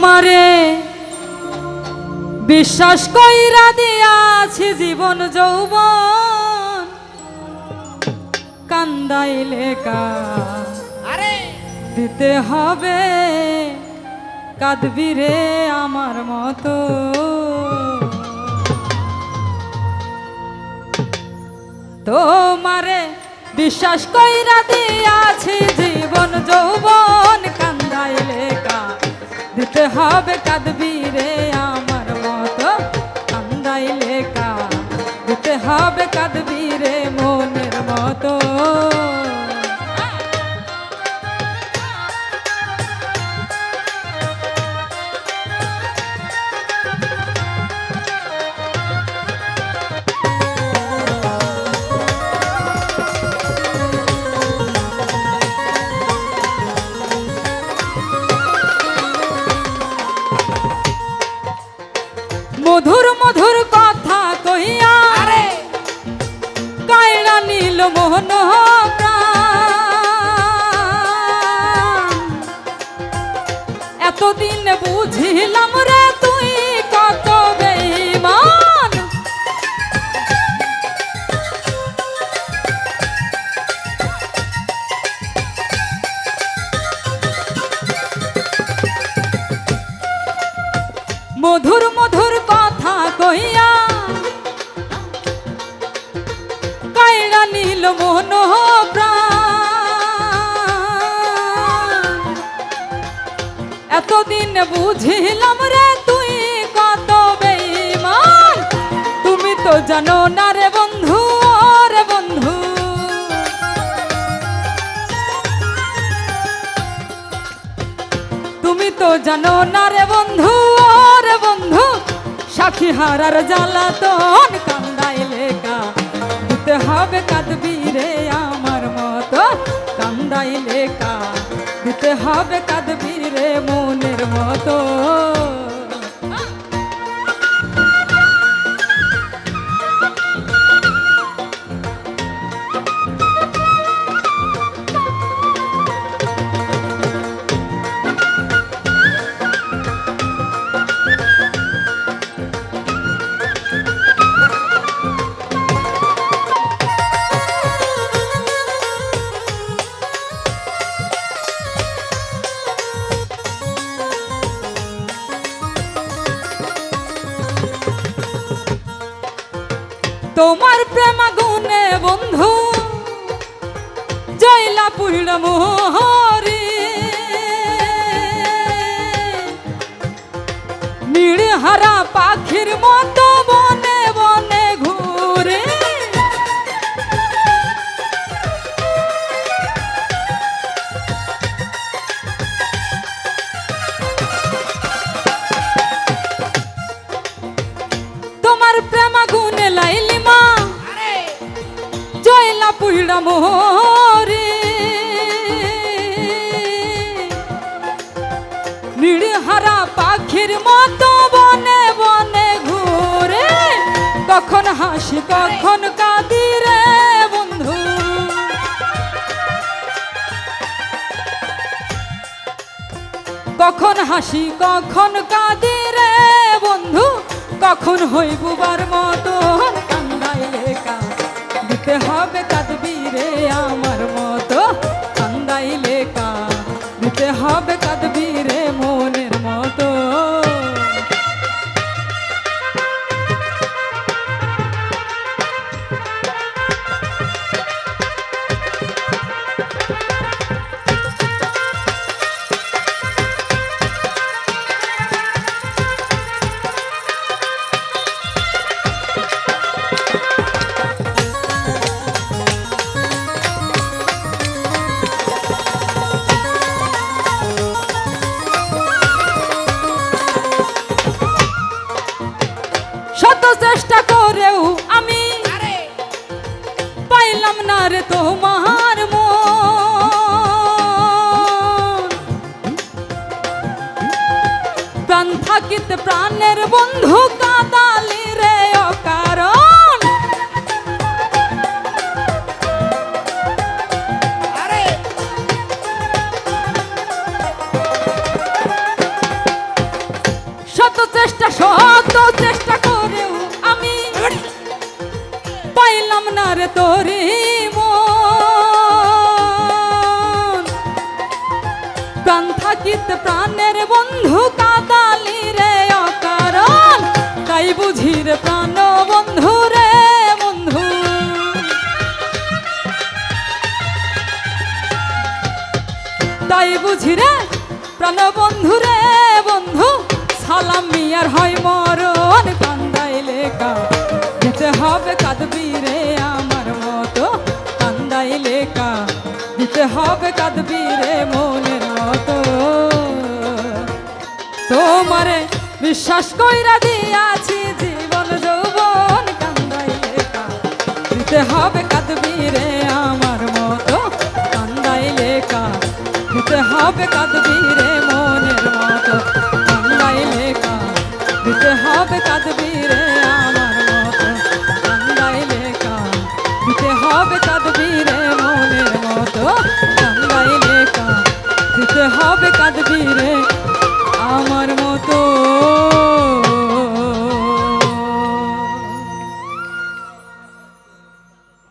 তোমারে বিশ্বাস কইরা দিয়াছি জীবন যৌবন কান্দাইলে আরে দিতে হবে কাঁদবি রে আমার মতো তোমারে বিশ্বাস কইরা দিয়াছি জীবন যৌবন কান্দাইলে দিতে হবে কাঁদবি রে আমার মতো কান্দাইলে দিতে হবে কাঁদবি রে মনের মতো মধুর মধুর কথা কইয়া আরে কায়রা নীল মোহন এতদিন বুঝিলাম রে তুই কত বেঈমান মধুর মধুর কথা কইয়া কায়রা নীল মন এতদিন বুঝিলাম রে তুই কত বেঈমান তুমি তো জানো না রে বন্ধু রে বন্ধু তুমি তো জানো না রে বন্ধু রে বন্ধু সাক্ষী হারার জ্বালাতন কান্দাইলে দিতে হবে কাঁদবি রে আমার মতো কান্দাইলে দিতে হবে কাঁদবি রে মনের মতো তোমার প্রেম গুনে বন্ধু জয়লা পুইড় মোহরি নীড় হারা পাখির মতো বনে বনে ঘুরে তোমার প্রেম গুনে লাইলি মা জয়লা পুইড়া মোহরে নীড় হারা পাখির মতো বনে বনে ঘুরে কখন হাসি কখন কাঁদি রে বন্ধু কখন হাসি কখন কাঁদি রে বন্ধু কখন হই বুবার মতো কান্দাইলে দিতে হবে কাঁদবি রে আমার মতো কান্দাইলে দিতে হবে কাঁদবি রে মনের মতো চেষ্টা করেও আমি পাইলাম না রে তোমার মন প্রাণ থাকিতে প্রাণের বন্ধু কাঁদালি রে অকারণ না রে তোরি মন, প্রাণ থাকিতে প্রাণের বন্ধু কাদালি রে অকারণ, তাই বুঝি রে প্রাণ বন্ধু রে বন্ধু। তাই বুঝি রে প্রাণ বন্ধু রে বন্ধু, সালাম মিয়ার হয় মরণ, কান্দাইলে কা যেতে হবে কাঁদবি রে আমার মতো, কান্দাইলে কা দিতে হবে কাঁদবি রে মনের মতো। তোমারে বিশ্বাস কইরা দিয়াছি জীবন যৌবন, কান্দাইলে কা দিতে হবে কাঁদবি রে আমার মতো, কান্দাইলে কা দিতে হবে কাঁদবি রে।